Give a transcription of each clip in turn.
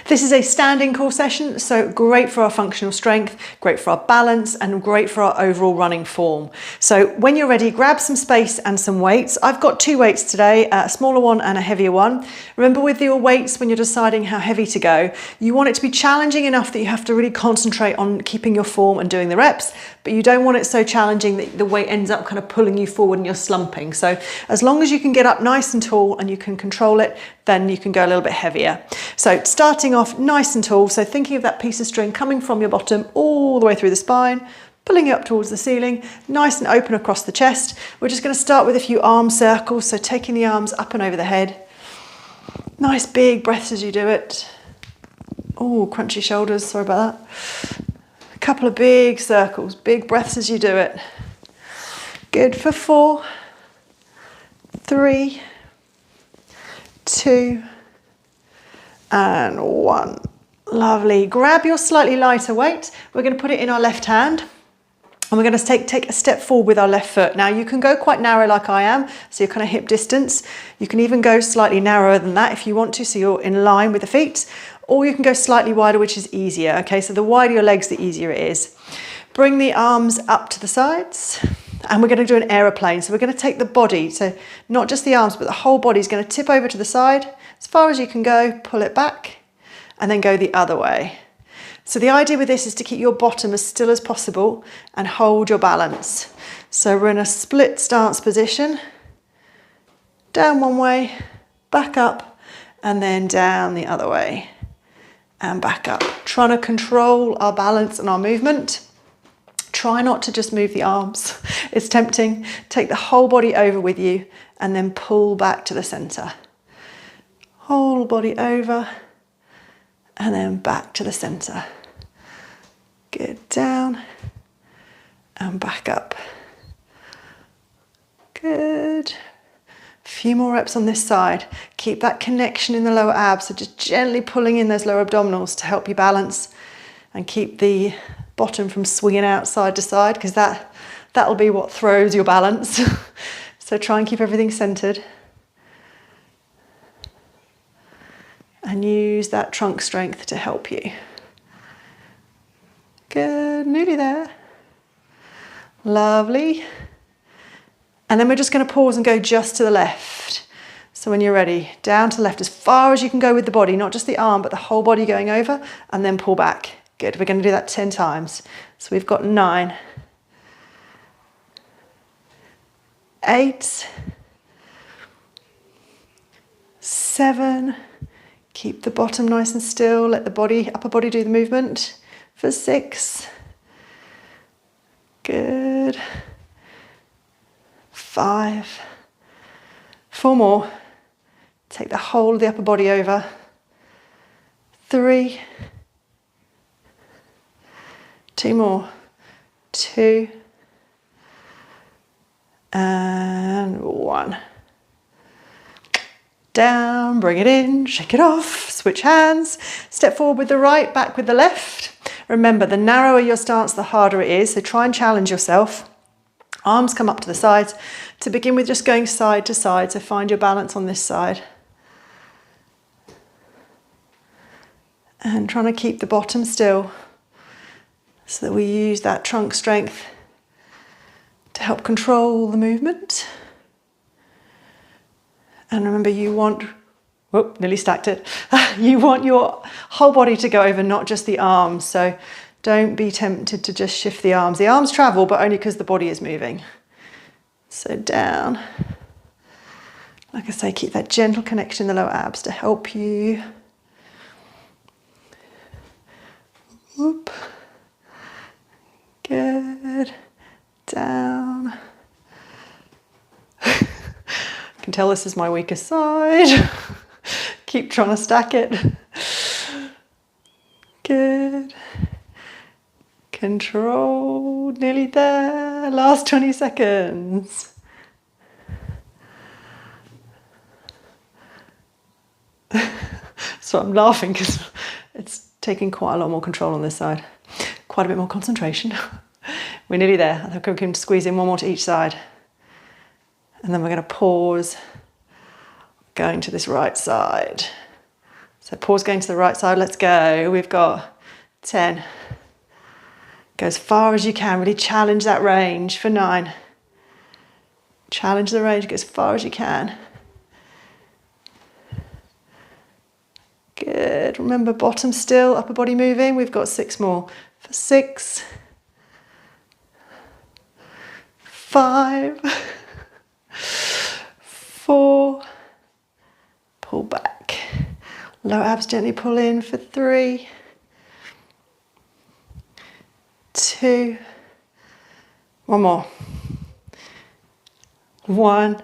This is a standing core session, so great for our functional strength, great for our balance, and great for our overall running form. So when you're ready, grab some space and some weights. I've got 2 weights today, a smaller one and a heavier one. Remember, with your weights, when you're deciding how heavy to go, you want it to be challenging enough that you have to really concentrate on keeping your form and doing the reps, but you don't want it so challenging that the weight ends up kind of pulling you forward and you're slumping. So as long as you can get up nice and tall and you can control it, then you can go a little bit heavier. So starting off nice and tall, so thinking of that piece of string coming from your bottom all the way through the spine, pulling it up towards the ceiling, nice and open across the chest. We're just going to start with a few arm circles, so taking the arms up and over the head. Nice big breaths as you do it. Oh, crunchy shoulders, sorry about that. A couple of big circles, big breaths as you do it. Good for 4, 3, 2, and 1. Lovely. Grab your slightly lighter weight. We're going to put it in our left hand. And we're going to take a step forward with our left foot. Now you can go quite narrow like I am, so you're kind of hip distance. You can even go slightly narrower than that if you want to, so you're in line with the feet. Or you can go slightly wider, which is easier. Okay, so the wider your legs, the easier it is. Bring the arms up to the sides. And we're going to do an aeroplane. So we're going to take the body, so not just the arms, but the whole body is going to tip over to the side. As far as you can go, pull it back, and then go the other way. So the idea with this is to keep your bottom as still as possible and hold your balance. So we're in a split stance position. Down one way, back up, and then down the other way. And back up. Trying to control our balance and our movement. Try not to just move the arms. It's tempting. Take the whole body over with you and then pull back to the center. Whole body over and then back to the center. Good, down and back up. Good. A few more reps on this side. Keep that connection in the lower abs, so just gently pulling in those lower abdominals to help you balance and keep the bottom from swinging out side to side, because that'll be what throws your balance. So try and keep everything centered. And use that trunk strength to help you. Good, nearly there. Lovely. And then we're just going to pause and go just to the left. So when you're ready, down to the left as far as you can go with the body, not just the arm, but the whole body going over, and then pull back. Good, we're going to do that 10 times. So we've got 9, 8, 7, keep the bottom nice and still, let the body, upper body do the movement, for 6, good, 5, 4 more, take the whole of the upper body over, 3, 2 more, 2, and 1. Down, bring it in, shake it off, switch hands, step forward with the right, back with the left. Remember, the narrower your stance, the harder it is, so try and challenge yourself. Arms come up to the sides. To begin with, just going side to side, so find your balance on this side. And trying to keep the bottom still, so that we use that trunk strength to help control the movement. And remember, you want, whoop, nearly stacked it. You want your whole body to go over, not just the arms. So don't be tempted to just shift the arms. The arms travel, but only because the body is moving. So down. Like I say, keep that gentle connection in the lower abs to help you. Whoop. Good. Down. I can tell this is my weakest side. Keep trying to stack it. Good. Control. Nearly there. Last 20 seconds. So I'm laughing because it's taking quite a lot more control on this side. Quite a bit more concentration. We're nearly there. I think we can squeeze in 1 more to each side. And then we're going to pause, going to this right side. So pause going to the right side, let's go. We've got 10. Go as far as you can, really challenge that range for 9. Challenge the range, go as far as you can. Good, remember bottom still, upper body moving. We've got 6 more. For 6, 5, 4, pull back. Lower abs gently pull in for 3, 2, one more. 1,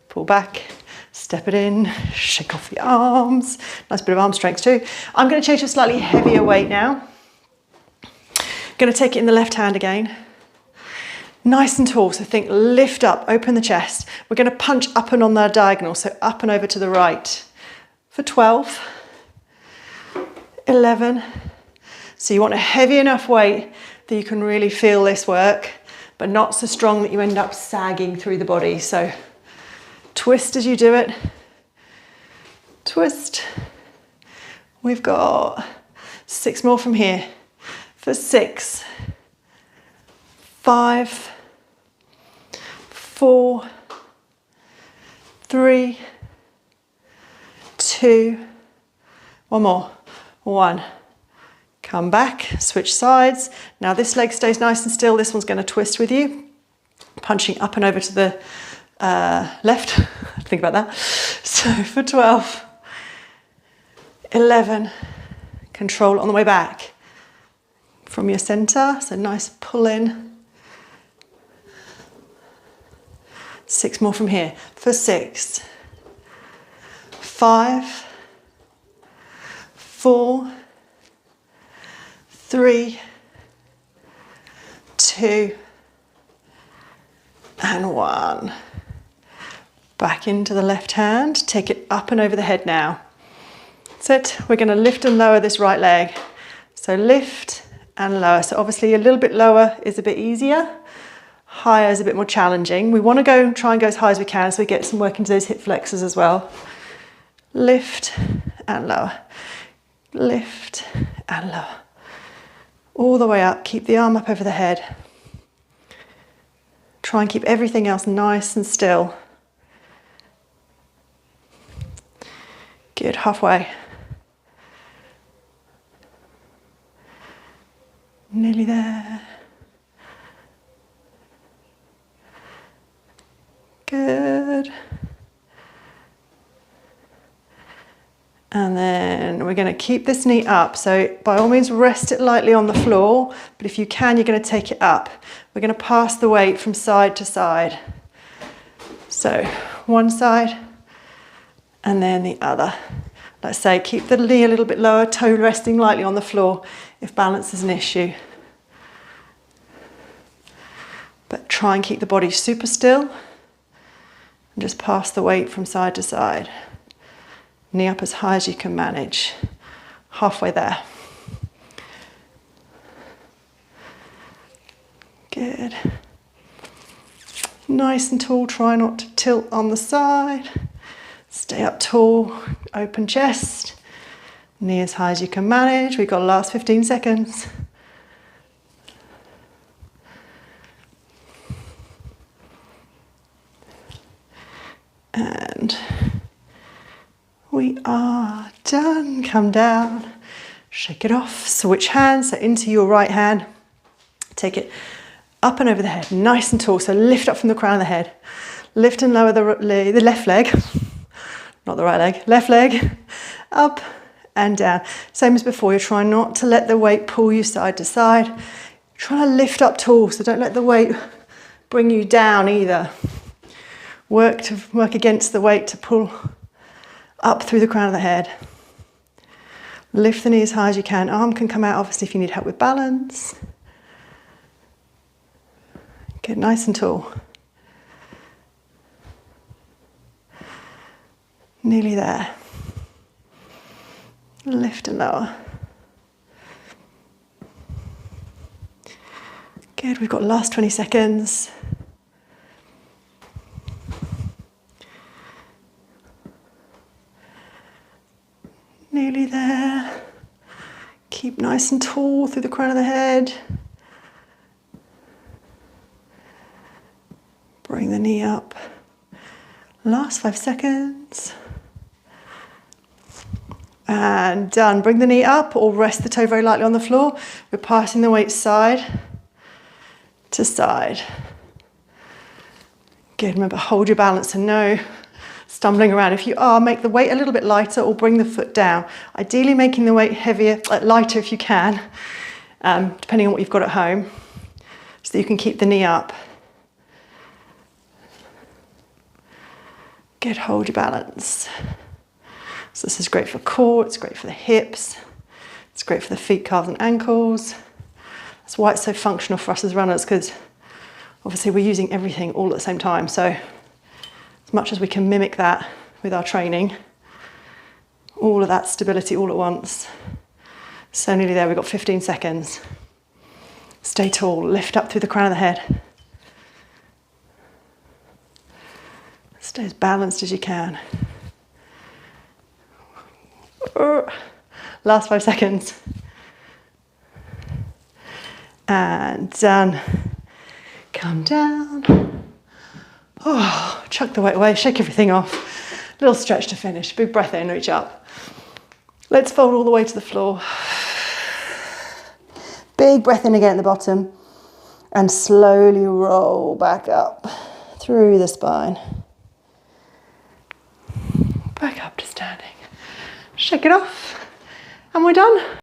pull back, step it in, shake off the arms. Nice bit of arm strength too. I'm going to change to a slightly heavier weight now. Going to take it in the left hand again. Nice and tall, so think lift up, open the chest. We're going to punch up and on the diagonal, so up and over to the right. For 12, 11. So you want a heavy enough weight that you can really feel this work, but not so strong that you end up sagging through the body. So twist as you do it. Twist. We've got 6 more from here. For 6, 5, 4, 3, 2, one more, 1. Come back, switch sides. Now this leg stays nice and still. This one's going to twist with you. Punching up and over to the left. Think about that. So for 12, 11, control on the way back. From your center, so nice pull in. 6 more from here. For 6, 5, 4, 3, 2, and 1. Back into the left hand, take it up and over the head now. That's it. We're going to lift and lower this right leg. So lift and lower. So obviously a little bit lower is a bit easier. Higher is a bit more challenging. We want to try and go as high as we can so we get some work into those hip flexors as well. Lift and lower. Lift and lower. All the way up. Keep the arm up over the head. Try and keep everything else nice and still. Good, halfway. Nearly there. Good. And then we're going to keep this knee up. So by all means rest it lightly on the floor, but if you can, you're going to take it up. We're going to pass the weight from side to side. So one side and then the other. Let's say keep the knee a little bit lower, toe resting lightly on the floor if balance is an issue. But try and keep the body super still and just pass the weight from side to side. Knee up as high as you can manage. Halfway there. Good. Nice and tall, try not to tilt on the side. Stay up tall, open chest. Knee as high as you can manage. We've got the last 15 seconds. And we are done. Come down, shake it off, switch hands, so into your right hand. Take it up and over the head, nice and tall. So lift up from the crown of the head. Lift and lower the left leg, not the right leg, left leg, up and down. Same as before, you're trying not to let the weight pull you side to side. You're trying to lift up tall, so don't let the weight bring you down either. Work against the weight to pull up through the crown of the head. Lift the knee as high as you can. Arm can come out obviously if you need help with balance. Get nice and tall. Nearly there. Lift and lower. Good, we've got the last 20 seconds. Nearly Keep nice and tall through the crown of the head. Bring the knee up. Last 5 seconds. And done. Bring the knee up or rest the toe very lightly on the floor. We're passing the weight side to side. Good. Remember, hold your balance and no stumbling around. If you are, make the weight a little bit lighter or bring the foot down. Ideally making the weight heavier, lighter if you can, depending on what you've got at home, so that you can keep the knee up. Good, hold your balance. So this is great for core, it's great for the hips, it's great for the feet, calves and ankles. That's why it's so functional for us as runners, because obviously we're using everything all at the same time. So as much as we can mimic that with our training, all of that stability all at once. So nearly there, we've got 15 seconds. Stay tall, lift up through the crown of the head. Stay as balanced as you can. Last 5 seconds. And done. Come down. Oh, chuck the weight away, shake everything off. Little stretch to finish. Big breath in, reach up. Let's fold all the way to the floor. Big breath in again at the bottom. And slowly roll back up through the spine. Back up to standing. Shake it off. And we're done.